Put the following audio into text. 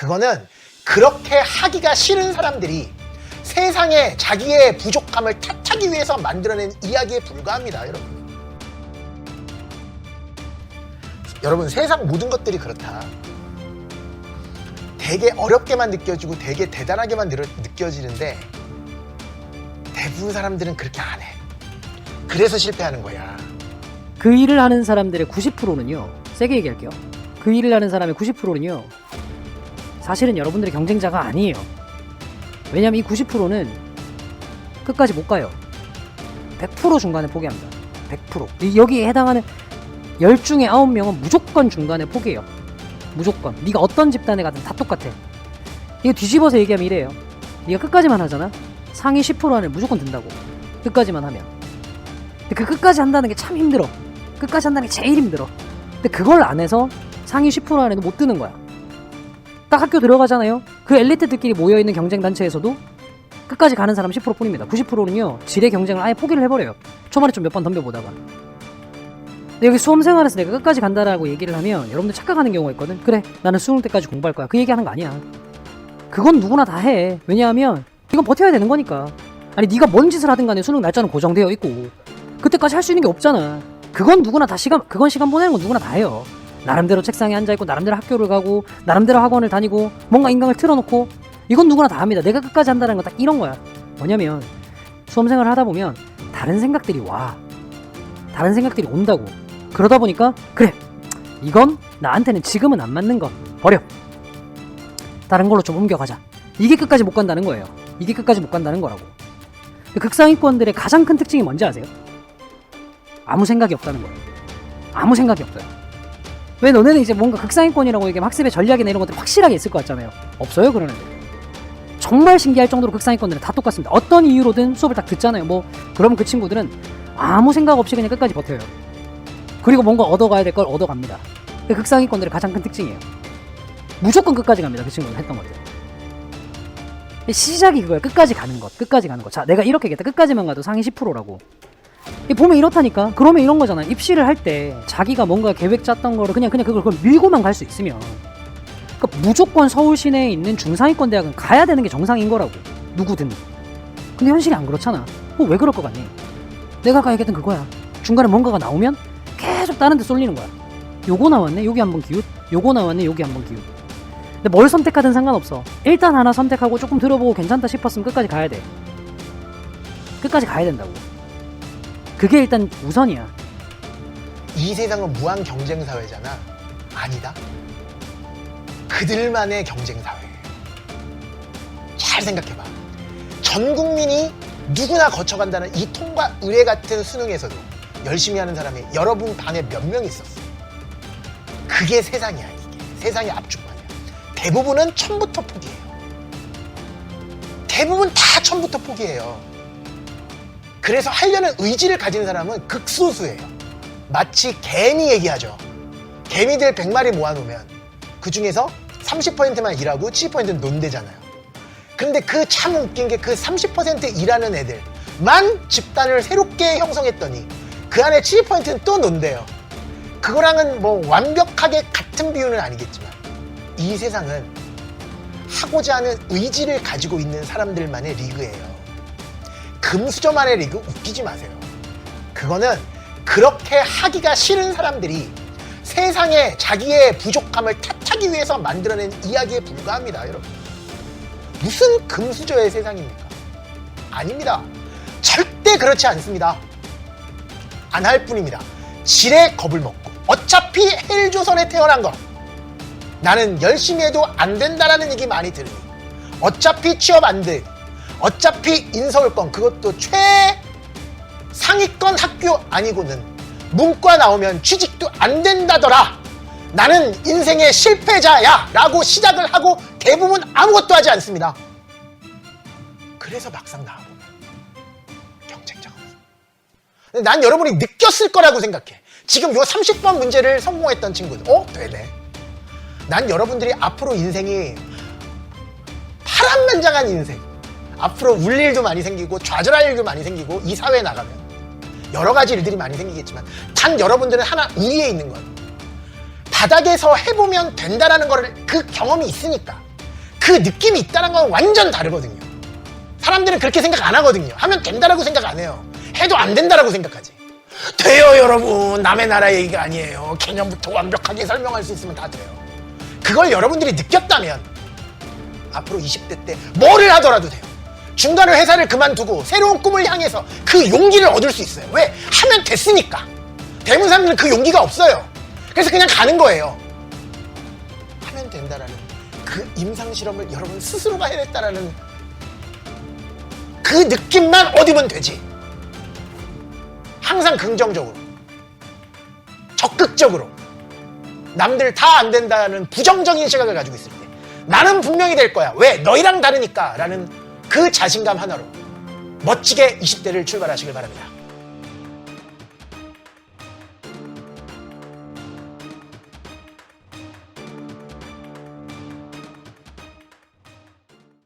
그거는 그렇게 하기가 싫은 사람들이 세상에 자기의 부족함을 탓하기 위해서 만들어낸 이야기에 불과합니다, 여러분. 여러분, 세상 모든 것들이 그렇다. 되게 어렵게만 느껴지고 되게 대단하게만 느껴지는데 대부분 사람들은 그렇게 안 해. 그래서 실패하는 거야. 그 일을 하는 사람들의 90%는요, 세게 얘기할게요. 그 일을 하는 사람의 90%는요, 사실은 여러분들의 경쟁자가 아니에요. 왜냐면 이 90%는 끝까지 못 가요. 100% 중간에 포기합니다. 100%. 여기에 해당하는 10중에 9명은 무조건 중간에 포기해요. 무조건. 네가 어떤 집단에 가든 다 똑같아. 이거 뒤집어서 얘기하면 이래요. 네가 끝까지만 하잖아? 상위 10% 안에 무조건 든다고. 끝까지만 하면. 근데 그 끝까지 한다는 게 참 힘들어. 끝까지 한다는 게 제일 힘들어. 근데 그걸 안 해서 상위 10% 안에도 못 드는 거야. 딱 학교 들어가잖아요? 그 엘리트들끼리 모여있는 경쟁단체에서도 끝까지 가는 사람 10% 뿐입니다. 90%는요, 질의 경쟁을 아예 포기를 해버려요. 초반에 좀 몇 번 덤벼보다가. 근데 여기 수험생활에서 내가 끝까지 간다라고 얘기를 하면 여러분들 착각하는 경우가 있거든. 그래, 나는 수능 때까지 공부할 거야. 그 얘기하는 거 아니야. 그건 누구나 다 해. 왜냐하면 이건 버텨야 되는 거니까. 아니, 네가 뭔 짓을 하든 간에 수능 날짜는 고정되어 있고 그때까지 할 수 있는 게 없잖아. 그건 누구나 다 시간 보내는 건 누구나 다 해요. 나름대로 책상에 앉아있고 나름대로 학교를 가고 나름대로 학원을 다니고 뭔가 인강을 틀어놓고 이건 누구나 다 합니다. 내가 끝까지 한다는 건 딱 이런 거야. 뭐냐면 수험생활을 하다 보면 다른 생각들이 와. 다른 생각들이 온다고. 그러다 보니까 그래, 이건 나한테는 지금은 안 맞는 거 버려. 다른 걸로 좀 옮겨가자. 이게 끝까지 못 간다는 거예요. 이게 끝까지 못 간다는 거라고. 극상위권들의 가장 큰 특징이 뭔지 아세요? 아무 생각이 없다는 거예요. 아무 생각이 없어요. 왜 너네는 이제 뭔가 극상위권이라고 얘기하면 학습의 전략이나 이런 것들이 확실하게 있을 것 같잖아요. 없어요, 그런 애들. 정말 신기할 정도로 극상위권들은 다 똑같습니다. 어떤 이유로든 수업을 딱 듣잖아요. 그러면 그 친구들은 아무 생각 없이 그냥 끝까지 버텨요. 그리고 뭔가 얻어가야 될 걸 얻어갑니다. 그게 극상위권들의 가장 큰 특징이에요. 무조건 끝까지 갑니다, 그 친구는 했던 것들. 시작이 그거예요. 끝까지 가는 것. 끝까지 가는 것. 자, 내가 이렇게 얘기했다. 끝까지만 가도 상위 10%라고. 보면 이렇다니까. 그러면 이런 거잖아. 입시를 할 때 자기가 뭔가 계획 짰던 거를 그냥 그걸 밀고만 갈 수 있으면, 그러니까 무조건 서울 시내에 있는 중상위권 대학은 가야 되는 게 정상인 거라고. 누구든. 근데 현실이 안 그렇잖아. 왜 그럴 것 같니? 내가 아까 얘기했던 그거야. 중간에 뭔가가 나오면 계속 다른 데 쏠리는 거야. 요거 나왔네, 여기 한번 기웃. 요거 나왔네, 여기 한번 기웃. 근데 뭘 선택하든 상관없어. 일단 하나 선택하고 조금 들어보고 괜찮다 싶었으면 끝까지 가야 돼. 끝까지 가야 된다고. 그게 일단 우선이야. 이 세상은 무한 경쟁 사회잖아. 아니다. 그들만의 경쟁 사회예요. 잘 생각해봐. 전 국민이 누구나 거쳐간다는 이 통과 의례 같은 수능에서도 열심히 하는 사람이 여러분 반에 몇 명 있었어. 그게 세상이야. 이게 세상의 압축만이야. 대부분은 처음부터 포기해요. 대부분 다 처음부터 포기해요. 그래서 하려는 의지를 가진 사람은 극소수예요. 마치 개미 얘기하죠. 개미들 100마리 모아놓으면 그 중에서 30%만 일하고 70%는 논대잖아요. 근데 그 참 웃긴 게 그 30% 일하는 애들만 집단을 새롭게 형성했더니 그 안에 70%는 또 논대요. 그거랑은 뭐 완벽하게 같은 비율은 아니겠지만 이 세상은 하고자 하는 의지를 가지고 있는 사람들만의 리그예요. 금수저만의 리그 웃기지 마세요. 그거는 그렇게 하기가 싫은 사람들이 세상에 자기의 부족함을 탓하기 위해서 만들어낸 이야기에 불과합니다, 여러분. 무슨 금수저의 세상입니까? 아닙니다. 절대 그렇지 않습니다. 안 할 뿐입니다. 지레 겁을 먹고 어차피 헬조선에 태어난 거 나는 열심히 해도 안 된다라는 얘기 많이 들으니 어차피 취업 안 돼, 어차피 인서울권 그것도 최상위권 학교 아니고는 문과 나오면 취직도 안 된다더라. 나는 인생의 실패자야 라고 시작을 하고 대부분 아무것도 하지 않습니다. 그래서 막상 나와보면 경쟁자가 없어. 난 여러분이 느꼈을 거라고 생각해. 지금 요 30번 문제를 성공했던 친구들, 되네. 난 여러분들이 앞으로 인생이 파란만장한 인생, 앞으로 울 일도 많이 생기고 좌절할 일도 많이 생기고 이 사회에 나가면 여러 가지 일들이 많이 생기겠지만 단 여러분들은 하나 우위에 있는 건 바닥에서 해보면 된다라는 거를 그 경험이 있으니까 그 느낌이 있다는 건 완전 다르거든요. 사람들은 그렇게 생각 안 하거든요. 하면 된다라고 생각 안 해요. 해도 안 된다라고 생각하지. 돼요, 여러분. 남의 나라 얘기가 아니에요. 개념부터 완벽하게 설명할 수 있으면 다 돼요. 그걸 여러분들이 느꼈다면 앞으로 20대 때 뭐를 하더라도 돼요. 중간에 회사를 그만두고 새로운 꿈을 향해서 그 용기를 얻을 수 있어요. 왜? 하면 됐으니까. 대부분 사람들은 그 용기가 없어요. 그래서 그냥 가는 거예요. 하면 된다라는 그 임상실험을 여러분 스스로가 해냈다라는 그 느낌만 얻으면 되지. 항상 긍정적으로, 적극적으로, 남들 다 안 된다는 부정적인 시각을 가지고 있을 때 나는 분명히 될 거야. 왜? 너희랑 다르니까 라는 그 자신감 하나로 멋지게 20대를 출발하시길 바랍니다.